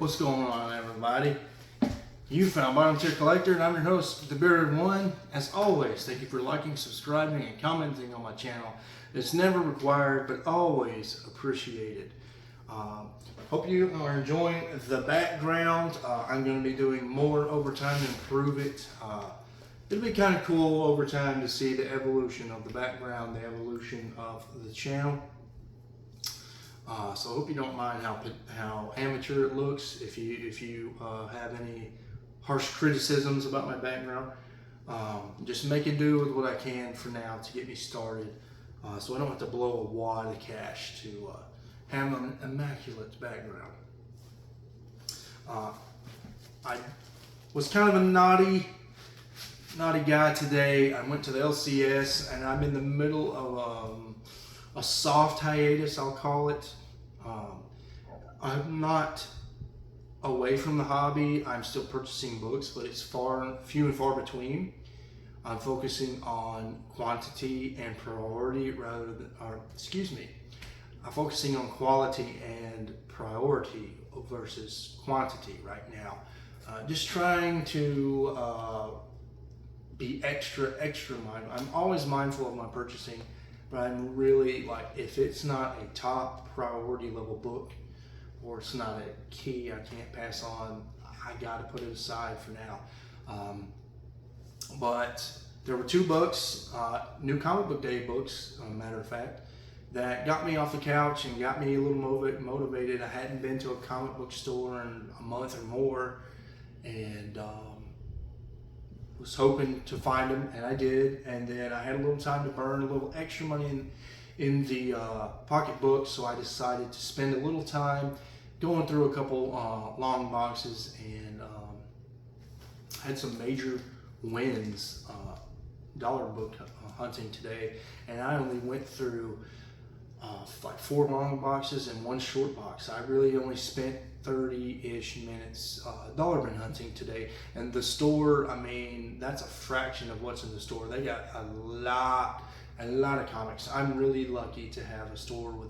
What's going on, everybody? You found Bottom Tier Collector, and I'm your host, The Bearded One. As always, thank you for liking, subscribing, and commenting on my channel. It's never required, but always appreciated. Hope you are enjoying the background. I'm going to be doing more over time to improve it. It'll be kind of cool over time to see the evolution of the background, the evolution of the channel. So I hope you don't mind how amateur it looks. If you have any harsh criticisms about my background, just make do with what I can for now to get me started, so I don't have to blow a wad of cash to have an immaculate background. I was kind of a naughty guy today. I went to the LCS and I'm in the middle of a soft hiatus, I'll call it. I'm not away from the hobby. I'm still purchasing books, but it's few and far between. I'm focusing on quantity and priority I'm focusing on quality and priority versus quantity right now. Just trying to be extra mindful. I'm always mindful of my purchasing, but I'm really like, if it's not a top priority level book, or it's not a key I can't pass on, I gotta put it aside for now. But there were two books, new comic book day books, matter of fact, that got me off the couch and got me a little motivated. I hadn't been to a comic book store in a month or more, and was hoping to find them, and I did. And then I had a little time to burn, a little extra money in the pocketbook, so I decided to spend a little time going through a couple long boxes, and had some major wins dollar book hunting today. And I only went through like 4 long boxes and 1 short box. I really only spent 30-ish minutes dollar bin hunting today. And the store, I mean, that's a fraction of what's in the store. They got a lot of comics. I'm really lucky to have a store with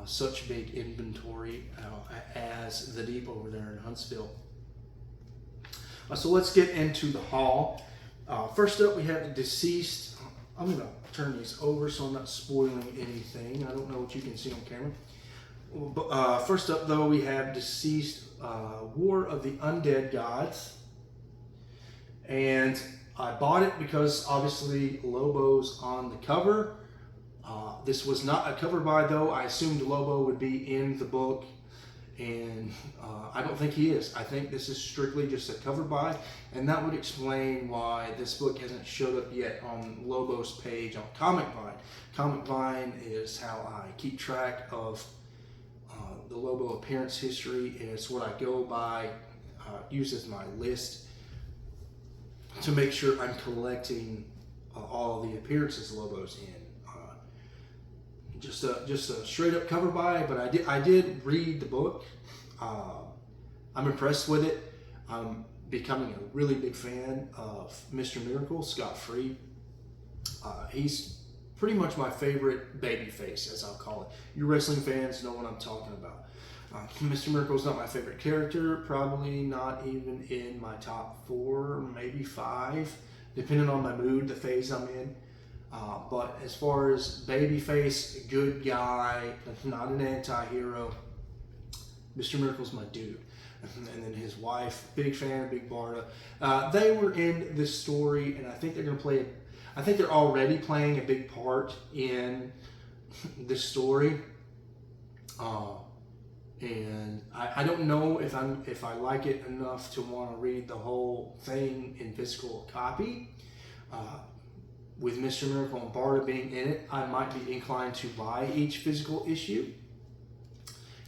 such big inventory as the Deep over there in Huntsville. So let's get into the haul. First up, we have the Deceased. I'm going to turn these over so I'm not spoiling anything. I don't know what you can see on camera. But, first up, though, we have Deceased, War of the Undead Gods. And I bought it because obviously Lobo's on the cover. This was not a cover buy, though. I assumed Lobo would be in the book, and I don't think he is. I think this is strictly just a cover buy, and that would explain why this book hasn't showed up yet on Lobo's page on Comic Vine. Comic Vine is how I keep track of the Lobo appearance history, and it's what I go by, use as my list to make sure I'm collecting all the appearances Lobo's in. Just a straight up cover buy, but I did read the book. I'm impressed with it. I'm becoming a really big fan of Mr. Miracle, Scott Free. He's pretty much my favorite babyface, as I'll call it. You wrestling fans know what I'm talking about. Mr. Miracle's not my favorite character, probably not even in my top 4, maybe 5, depending on my mood, the phase I'm in. But as far as babyface, good guy, not an anti-hero, Mr. Miracle's my dude. And then his wife, big fan of Big Barda. They were in this story, and I think they're going to play. I think they're already playing a big part in this story. And I don't know if I like it enough to want to read the whole thing in physical copy. With Mr. Miracle and Barda being in it, I might be inclined to buy each physical issue.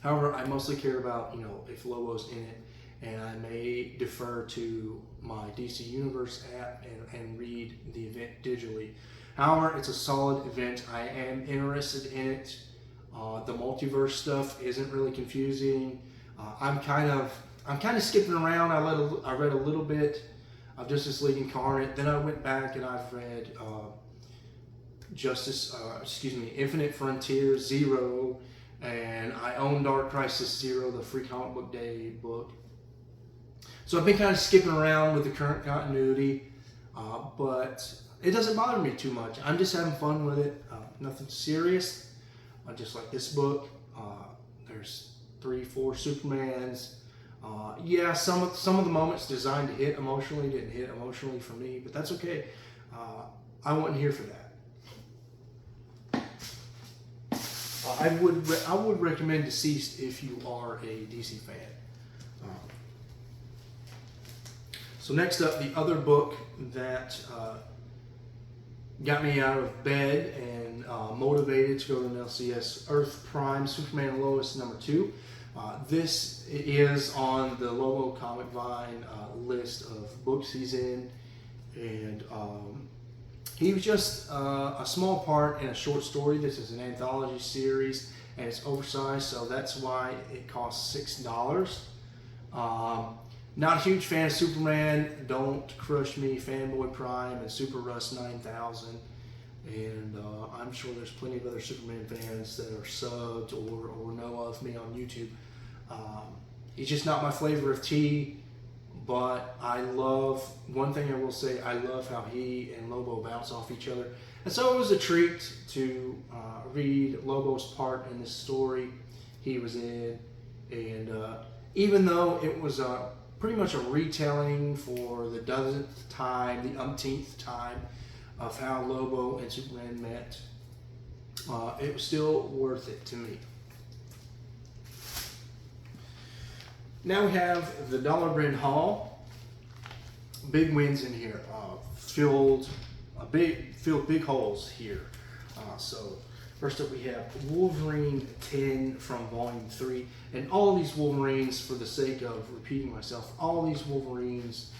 However, I mostly care about, if Lobo's in it, and I may defer to my DC Universe app and read the event digitally. However, it's a solid event. I am interested in it. The multiverse stuff isn't really confusing. I'm kind of skipping around. I read a little bit of Justice League Incarnate. Then I went back and I've read Infinite Frontier, Zero, and I own Dark Crisis Zero, the Free Comic Book Day book. So I've been kind of skipping around with the current continuity, but it doesn't bother me too much. I'm just having fun with it. Nothing serious. Just like this book, there's 3, 4 Supermans. Yeah, some of the moments designed to hit emotionally didn't hit emotionally for me, but that's okay. I wasn't here for that. I would recommend Deceased if you are a DC fan. So next up, the other book that got me out of bed and motivated to go to an LCS, Earth Prime Superman and Lois #2. This is on the Lobo Comic Vine list of books he's in, and he was just a small part in a short story. This is an anthology series, and it's oversized, so that's why it costs $6. Not a huge fan of Superman, Don't Crush Me, Fanboy Prime, and Super Russ 9000. And I'm sure there's plenty of other Superman fans that are subbed or know of me on YouTube. He's just not my flavor of tea, but I love, one thing I will say, I love how he and Lobo bounce off each other. And so it was a treat to read Lobo's part in this story he was in. And even though it was pretty much a retelling for the dozenth time, the umpteenth time of how Lobo and Superman met, it was still worth it to me. Now we have the Dollar Bin haul. Big wins in here. Filled big holes here. So first up we have Wolverine 10 from Volume 3. And all of these Wolverines, for the sake of repeating myself, all of these Wolverines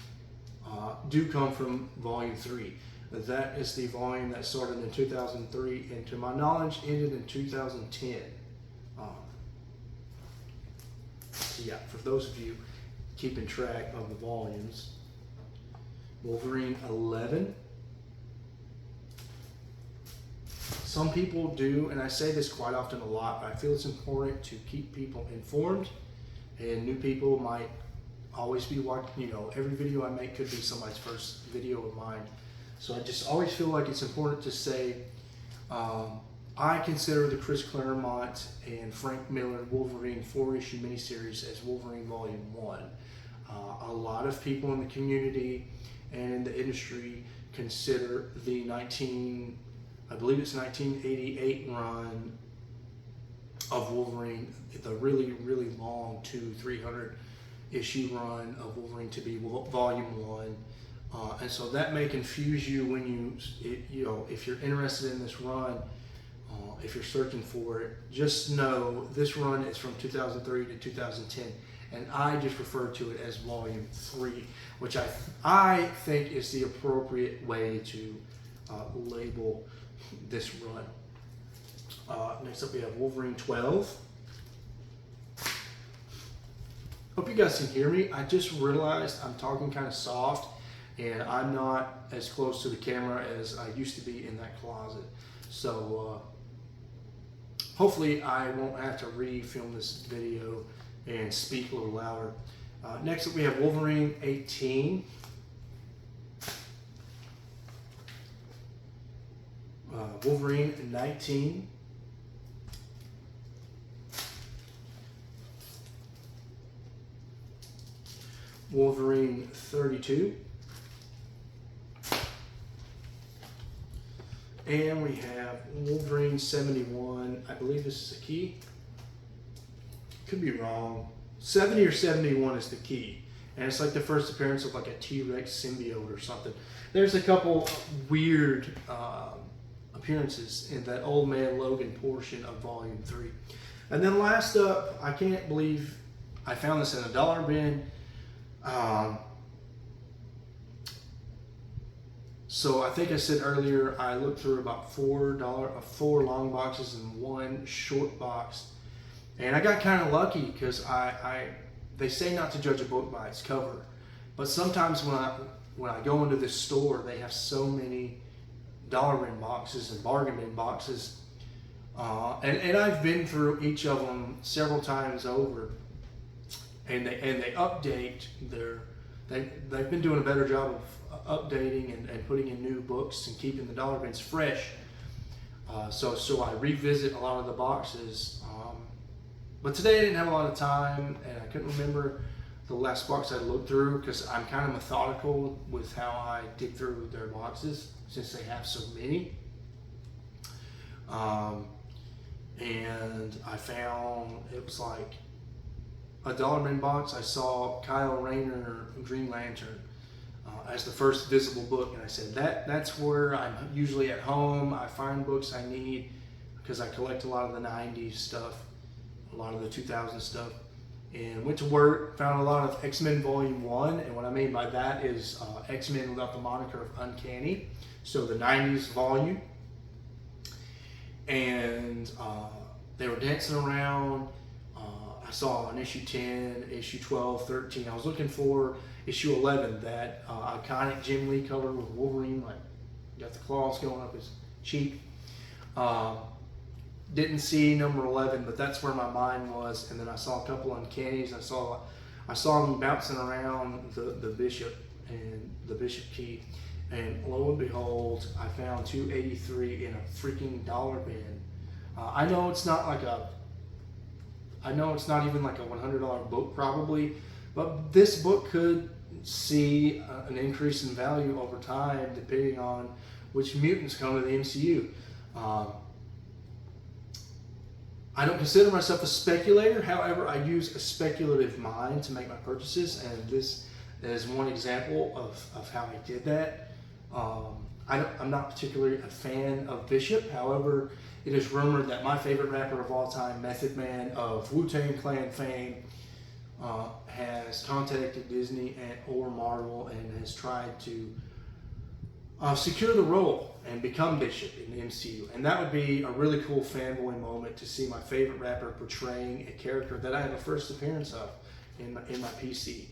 do come from Volume 3. That is the volume that started in 2003 and to my knowledge ended in 2010. So yeah, for those of you keeping track of the volumes, Wolverine 11. Some people do, and I say this quite often a lot, but I feel it's important to keep people informed, and new people might always be watching, every video I make could be somebody's first video of mine. So I just always feel like it's important to say, I consider the Chris Claremont and Frank Miller Wolverine 4-issue miniseries as Wolverine Volume 1. A lot of people in the community and in the industry consider the 1988 run of Wolverine, the really, really long 200-300 issue run of Wolverine to be Volume 1. And so that may confuse you when if you're interested in this run, if you're searching for it, just know this run is from 2003 to 2010, and I just refer to it as Volume 3, which I think is the appropriate way to label this run. Next up we have Wolverine 12. Hope you guys can hear me. I just realized I'm talking kind of soft, and I'm not as close to the camera as I used to be in that closet. So hopefully I won't have to re-film this video and speak a little louder. Next up we have Wolverine 18. Wolverine 19. Wolverine 32. And we have Wolverine 71. I believe this is a key. Could be wrong. 70 or 71 is the key. And it's like the first appearance of like a T-Rex symbiote or something. There's a couple weird appearances in that Old Man Logan portion of Volume 3. And then last up, I can't believe I found this in a dollar bin. So I think I said earlier, I looked through about four long boxes and one short box, and I got kind of lucky because they say not to judge a book by its cover, but sometimes when I go into this store, they have so many dollar bin boxes and bargain bin boxes. And I've been through each of them several times over, and they update they've been doing a better job of updating and putting in new books and keeping the dollar bins fresh. So I revisit a lot of the boxes, but today I didn't have a lot of time, and I couldn't remember the last box I looked through, because I'm kind of methodical with how I dig through their boxes since they have so many. And I found, it was like a dollar bin box. I saw Kyle Rayner Green Lantern as the first visible book, and I said that's where I'm usually at home. I find books I need because I collect a lot of the 90s stuff, a lot of the 2000s stuff, and went to work, found a lot of X-Men Volume 1, and what I mean by that is X-Men without the moniker of Uncanny, so the 90s volume. And they were dancing around. I saw an issue 10, issue 12, 13. I was looking for issue 11, that iconic Jim Lee cover with Wolverine, like got the claws going up his cheek. Didn't see number 11, but that's where my mind was. And then I saw a couple uncannies. I saw them bouncing around the bishop and the bishop key. And lo and behold, I found 283 in a freaking dollar bin. I know it's not even like a $100 book probably, but this book could see an increase in value over time depending on which mutants come to the MCU. I don't consider myself a speculator. However, I use a speculative mind to make my purchases, and this is one example of how I did that. I'm not particularly a fan of Bishop. However, it is rumored that my favorite rapper of all time, Method Man of Wu-Tang Clan fame, has contacted Disney or Marvel and has tried to secure the role and become Bishop in the MCU. And that would be a really cool fanboy moment to see my favorite rapper portraying a character that I have a first appearance of in my PC.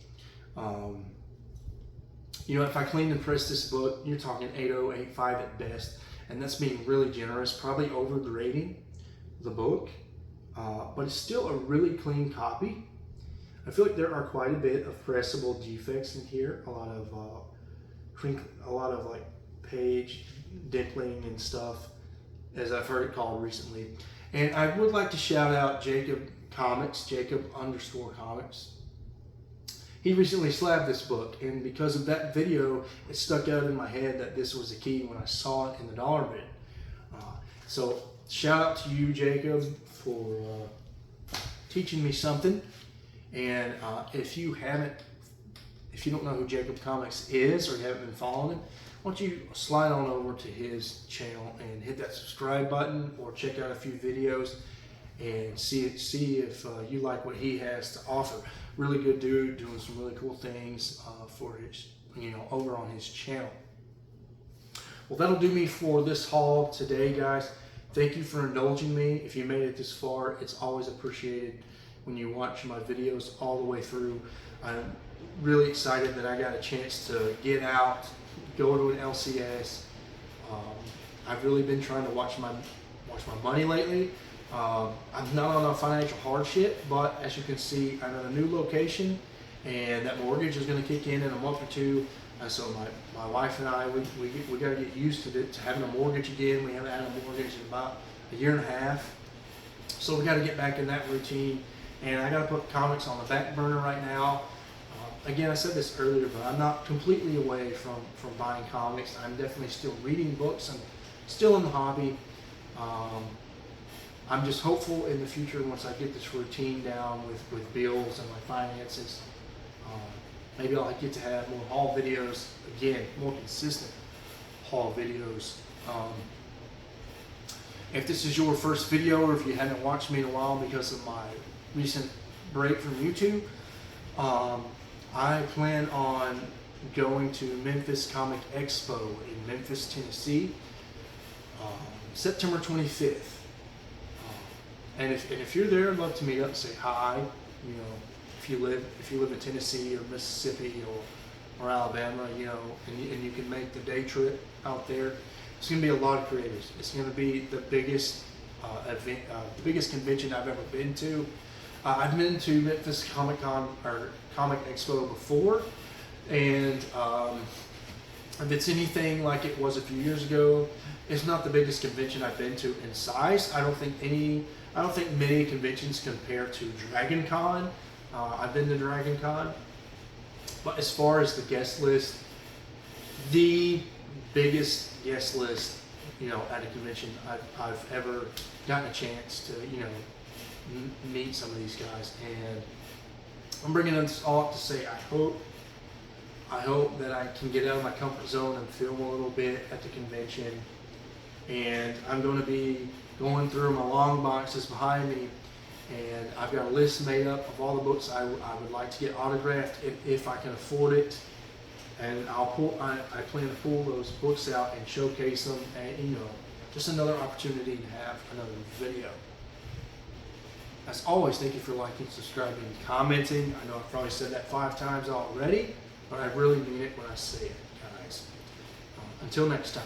If I cleaned and pressed this book, you're talking 8.0, 8.5 at best, and that's being really generous, probably overgrading the book, but it's still a really clean copy. I feel like there are quite a bit of pressable defects in here, a lot of like page dimpling and stuff, as I've heard it called recently. And I would like to shout out Jacob _Comics. He recently slabbed this book, and because of that video, it stuck out in my head that this was a key when I saw it in the dollar bin. So shout out to you, Jacob, for teaching me something. And if you don't know who Jacob Comics is, or you haven't been following him, why don't you slide on over to his channel and hit that subscribe button, or check out a few videos and see if you like what he has to offer. Really good dude, doing some really cool things for his, over on his channel. Well, that'll do me for this haul today, guys. Thank you for indulging me. If you made it this far, it's always appreciated when you watch my videos all the way through. I'm really excited that I got a chance to get out, go to an LCS. I've really been trying to watch my money lately. I'm not on a financial hardship, but as you can see, I'm at a new location, and that mortgage is going to kick in a month or two. So my wife and I, we got to get used to having a mortgage again. We haven't had a mortgage in about a year and a half. So we got to get back in that routine, and I got to put comics on the back burner right now. Again, I said this earlier, but I'm not completely away from buying comics. I'm definitely still reading books. I'm still in the hobby. I'm just hopeful in the future, once I get this routine down with bills and my finances, maybe I'll get to have more haul videos, again, more consistent haul videos. If this is your first video, or if you haven't watched me in a while because of my recent break from YouTube, I plan on going to Memphis Comic Expo in Memphis, Tennessee, September 25th. And if you're there, I'd love to meet up and say hi. If you live in Tennessee or Mississippi or Alabama, and you can make the day trip out there. It's going to be a lot of creators. It's going to be the biggest biggest convention I've ever been to. I've been to Memphis Comic Con or Comic Expo before, and if it's anything like it was a few years ago, it's not the biggest convention I've been to in size. I don't think many conventions compare to Dragon Con. I've been to Dragon Con, but as far as the guest list, the biggest guest list, at a convention I've ever gotten a chance to, meet some of these guys. And I'm bringing this all up to say I hope that I can get out of my comfort zone and film a little bit at the convention. And I'm going to be going through my long boxes behind me, and I've got a list made up of all the books I would like to get autographed if I can afford it. And I plan to pull those books out and showcase them, and just another opportunity to have another video. As always, thank you for liking, subscribing, and commenting. I know I've probably said that 5 times already, but I really mean it when I say it, guys. Until next time.